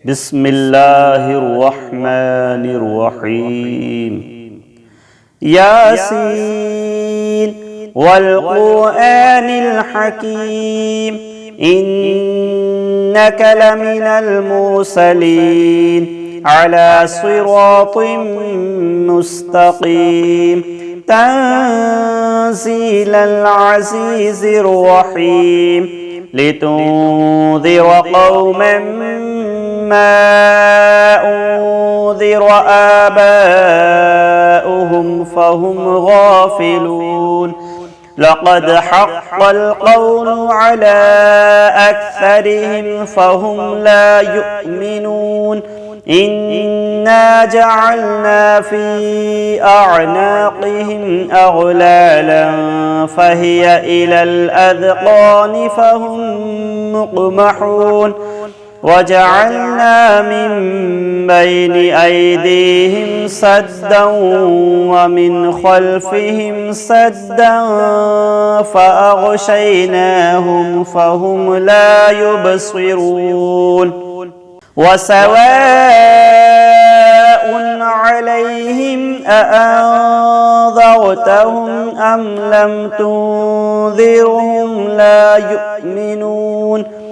بسم الله الرحمن الرحيم ياسين والقرآن الحكيم إنك لمن المرسلين على صراط مستقيم تنزيل العزيز الرحيم لتنذر قوما ما أنذر آباؤهم فهم غافلون لقد حق القول على أكثرهم فهم لا يؤمنون إنا جعلنا في أعناقهم أغلالا فهي إلى الأذقان فهم مقمحون وجعلنا من بين أيديهم سدا ومن خلفهم سدا فأغشيناهم فهم لا يبصرون وسواء عليهم أأنذرتهم أم لم تنذرهم لا يؤمنون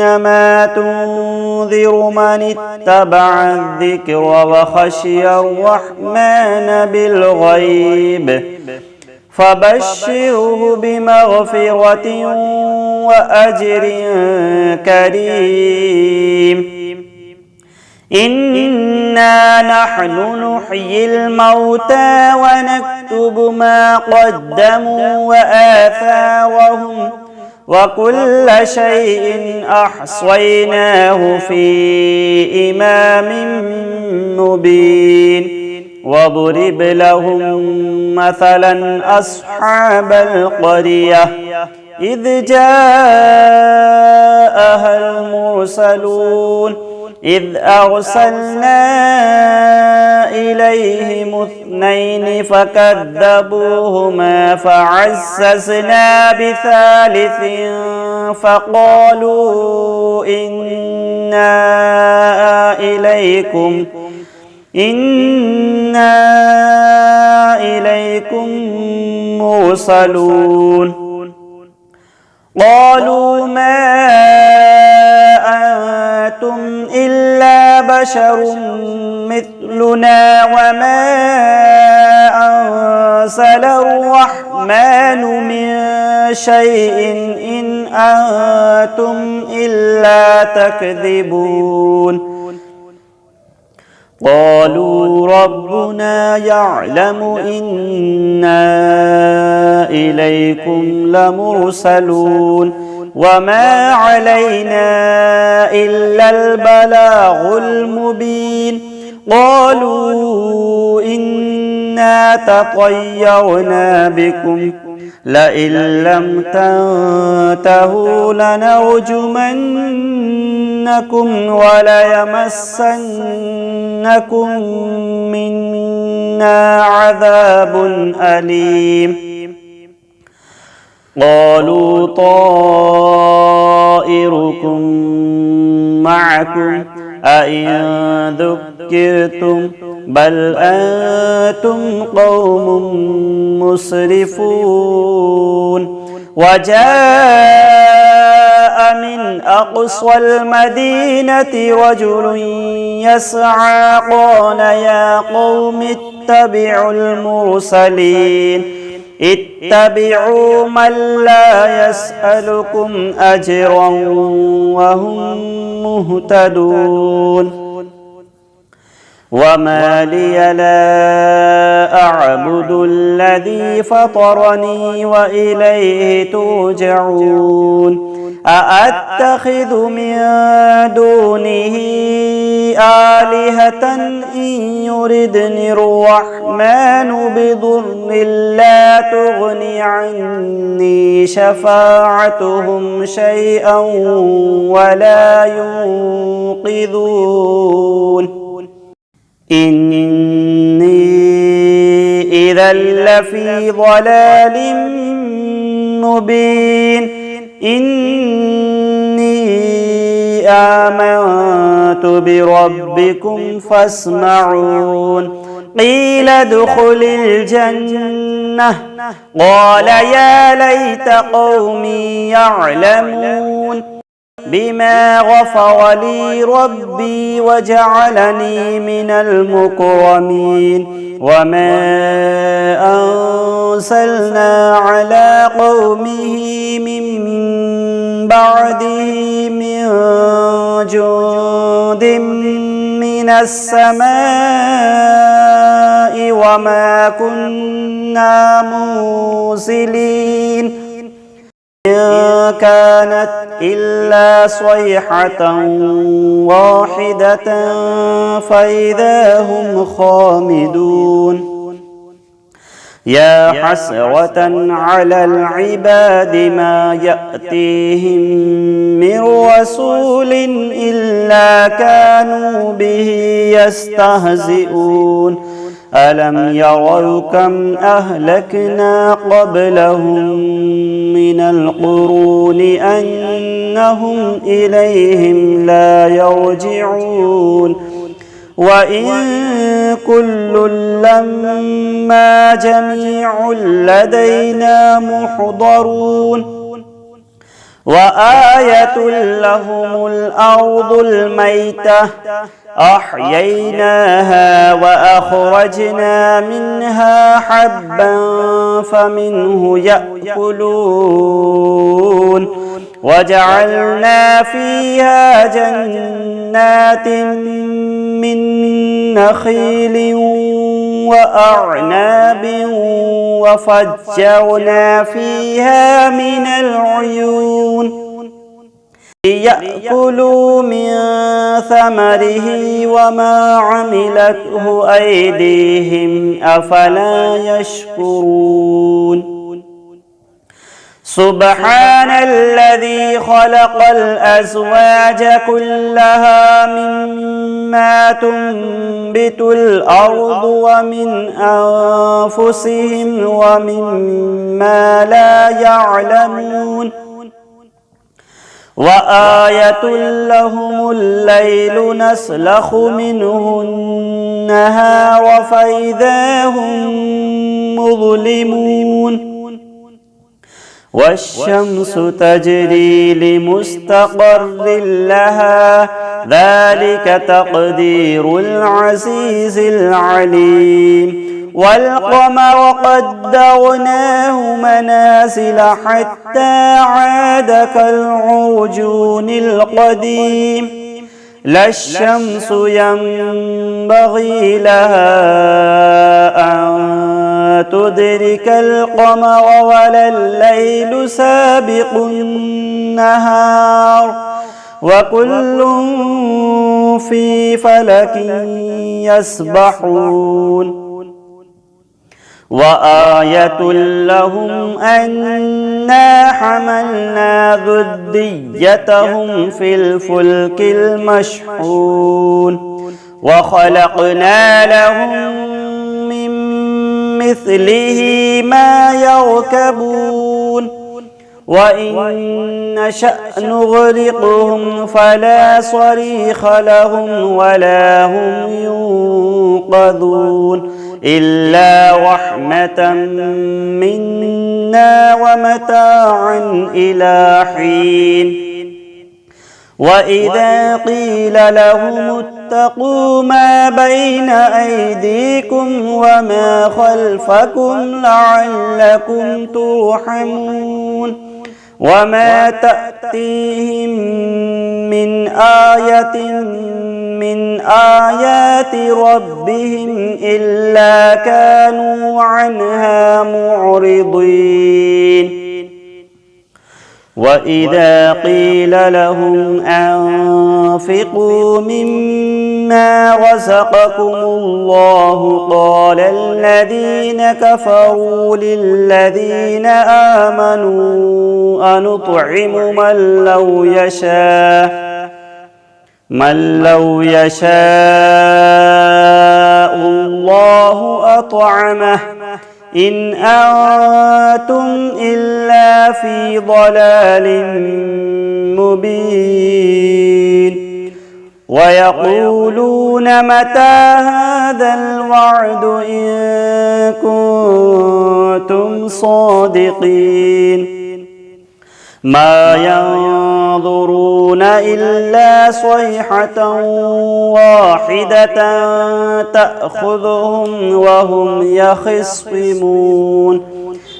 إنما تنذر من اتبع الذكر وخشي الرحمن بالغيب فبشره بمغفرة وأجر كريم إنا نحن نحيي الموتى ونكتب ما قدموا وآثارهم وكل شيء أحصيناه في إمام مبين واضرب لهم مثلا أصحاب القرية إذ جاءها المرسلون إذ أرسلنا إليهم اثنين فكذبوهما فعززنا بثالث فقالوا إنا إليكم مرسلون قالوا ما أنتم إلا بشر مثلنا وما أنزل الرحمن من شيء إن أنتم إلا تكذبون قالوا ربنا يعلم إنا إليكم لمرسلون وما علينا إلا البلاغ المبين قالوا إنا تطيرنا بكم لئن لم تنتهوا لنرجمنكم وليمسنكم منا عذاب أليم قالوا طائركم معكم أئن ذكرتم بل أنتم قوم مسرفون وجاء من أقصى المدينة رجل يسعى قال يا قوم اتبعوا المرسلين اتبعوا من لا يسألكم أجرا وهم مهتدون وما لي لا أعبد الذي فطرني وإليه ترجعون أأتخذ من دونه آلهة إن يردني الرحمن بضر لا تغني عني شفاعتهم شيئا ولا ينقذون إني إذا لفي ضلال مبين إني آمنت بربكم فاسمعون قيل ادخل الجنة قال يا ليت قومي يعلمون بما غفر لي ربي وجعلني من المكرمين وما أرسلنا على قومه من بعده من جند من السماء وما كنا مرسلين إن كانت إلا صيحة واحدة فإذا هم خامدون يا حسرة على العباد ما يأتيهم من رسول إلا كانوا به يستهزئون ألم يروا كم أهلكنا قبلهم من القرون أنهم إليهم لا يرجعون وإن كل لما جميع لدينا محضرون وآية لهم الأرض الميتة أحييناها وأخرجنا منها حبا فمنه يأكلون وجعلنا فيها جنات من نخيل وأعناب وفجرنا فيها من العيون ليأكلوا من ثمره وما عملته أيديهم أفلا يشكرون سبحان الذي خلق الأزواج كلها مما تنبت الأرض ومن أنفسهم ومما لا يعلمون وآية لهم الليل نسلخ منه النهار فإذا هم مظلمون والشمس تجري لمستقر لها ذلك تقدير العزيز العليم والقمر قدرناه منازل حتى عاد كالعرجون القديم لا الشمس ينبغي لها أن تدرك القمر ولا الليل سابق النهار وكل في فلك يسبحون وآية لهم أنا حملنا ذريتهم في الفلك المشحون وخلقنا لهم من مثله ما يركبون وإن نشأ نغرقهم فلا صريخ لهم ولا هم ينقذون إلا رحمة منا ومتاعا إلى حين وإذا قيل لهم اتقوا ما بين أيديكم وما خلفكم لعلكم ترحمون وما تأتيهم من آية من آيات ربهم إلا كانوا عنها معرضين وإذا قيل لهم أنفقوا مما رزقكم الله قال الذين كفروا للذين آمنوا أنطعم من لو يشاء الله أطعمه إن أنتم إلا في ضلال مبين ويقولون متى هذا الوعد إن كنتم صادقين ما ينظرون إلا صيحة واحدة تأخذهم وهم يخصمون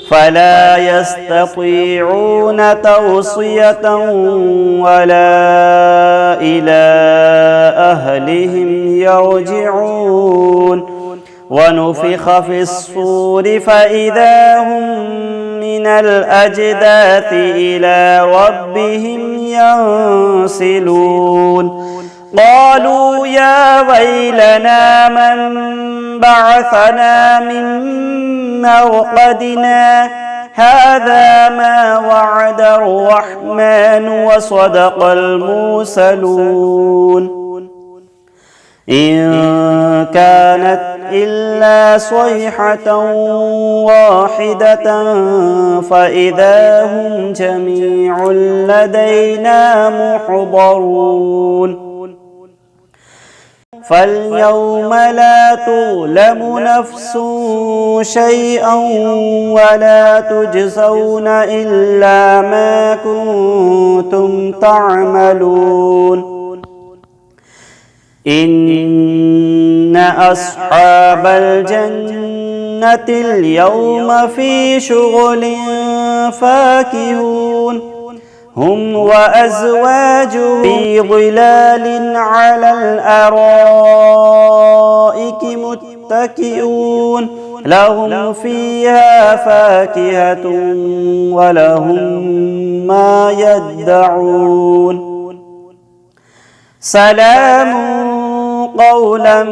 فلا يستطيعون توصية ولا إلى أهلهم يرجعون ونفخ في الصور فإذا هم من الأجداث إلى ربهم ينسلون قالوا يا ويلنا من بعثنا من مرقدنا هذا ما وعد الرحمن وصدق المرسلون إن كانت إلا صيحة واحدة فإذا هم جميع لدينا محضرون فاليوم لا تظلم نفس شيئا ولا تجزون إلا ما كنتم تعملون إن أصحاب الجنة اليوم في شغل فاكهون هم وأزواجهم في ظلال على الأرائك متكئون لهم فيها فاكهة ولهم ما يدعون سلام قولا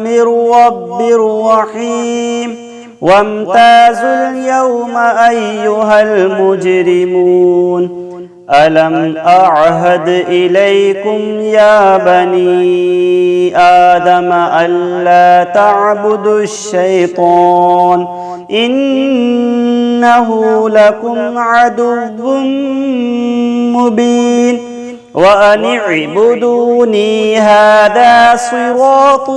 من رب رحيم وامتازوا اليوم أيها المجرمون ألم أعهد إليكم يا بني آدم ألا تعبدوا الشيطان إنه لكم عدو مبين وأن اعبدوني هذا صراط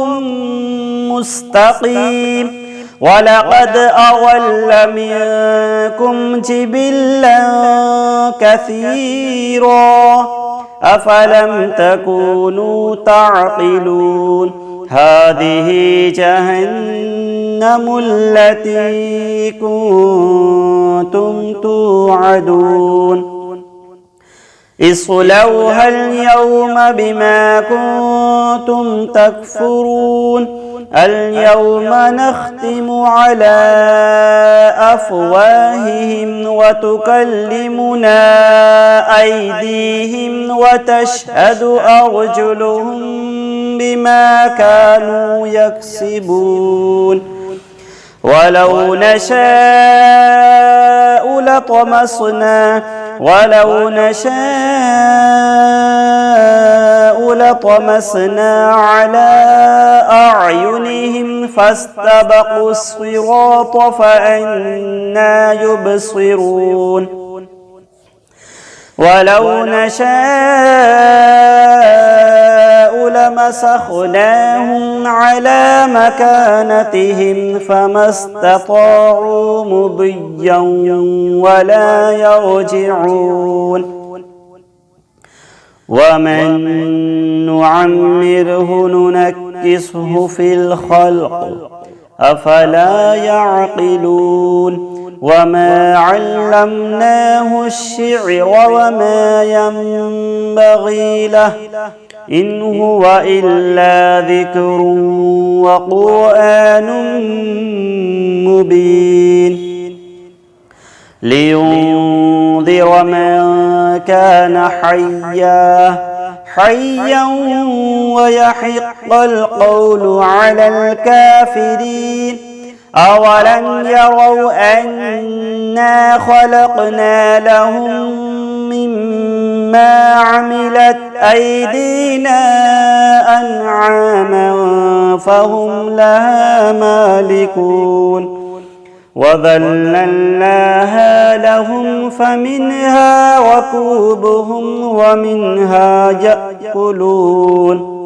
مستقيم ولقد أضل منكم جبلا كثيرا أفلم تكونوا تعقلون هذه جهنم التي كنتم توعدون اصلوها اليوم بما كنتم تكفرون اليوم نختم على أفواههم وتكلمنا أيديهم وتشهد أرجلهم بما كانوا يكسبون ولو نشاء لطمسنا على أعينهم فاستبقوا الصراط فأنى يبصرون ولو نشاء لمسخناهم على مكانتهم فما استطاعوا مضيا ولا يرجعون ومن نعمره ننكسه في الخلق أفلا يعقلون وما علمناه الشعر وما ينبغي له إن هو إلا ذكر وقرآن مبين لينذر من كان حيا ويحق القول على الكافرين أولم يروا أنا خلقنا لهم مما عملت أيدينا أنعاما فهم لها مالكون وذللناها لهم فمنها ركوبهم ومنها يأكلون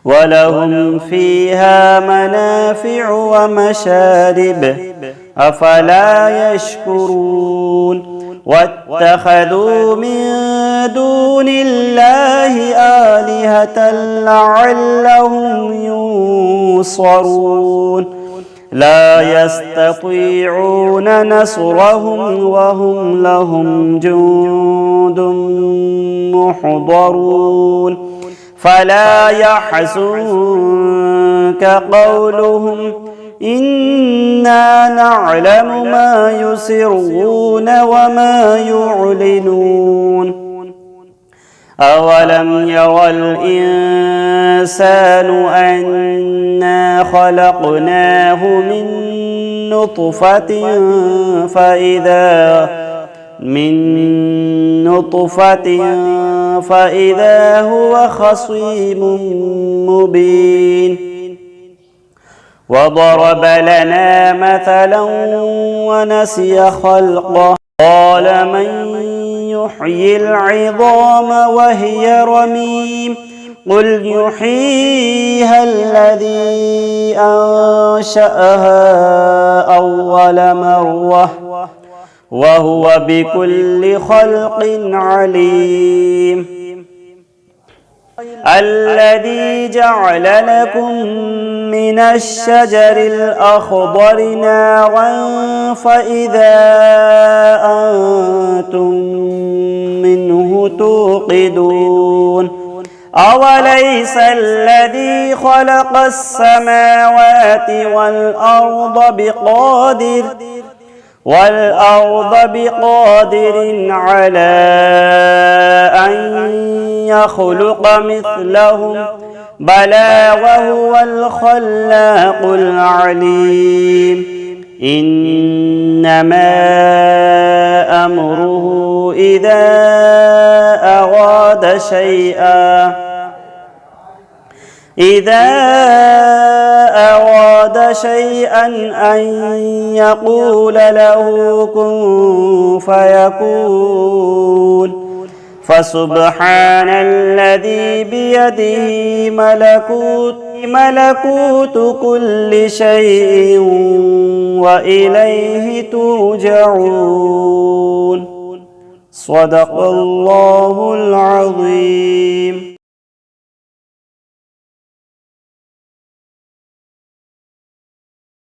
ولهم فيها منافع ومشارب أفلا يشكرون واتخذوا من دون الله آلهة لعلهم ينصرون لا يستطيعون نصرهم وهم لهم جند محضرون فلا يحزنك قولهم إنا نعلم ما يسرون وما يعلنون أولم يرى الإنسان أنا خلقناه من نطفة فإذا هو خصيم مبين وضرب لنا مثلا ونسي خلقه قال من يحيي العظام وهي رميم قل يحييها الذي أنشأها أول مرة وهو بكل خلق عليم الذي جعل لكم من الشجر الأخضر نارا فإذا أنتم منه توقدون أوليس الذي خلق السماوات والأرض بقادر على أن يخلق مثلهم بلى وهو الخلاق العليم إنما أمره إذا أراد شيئا أن يقول له كن فيكون فسبحان الذي بيده ملكوت كل شيء وإليه ترجعون صدق الله العظيم.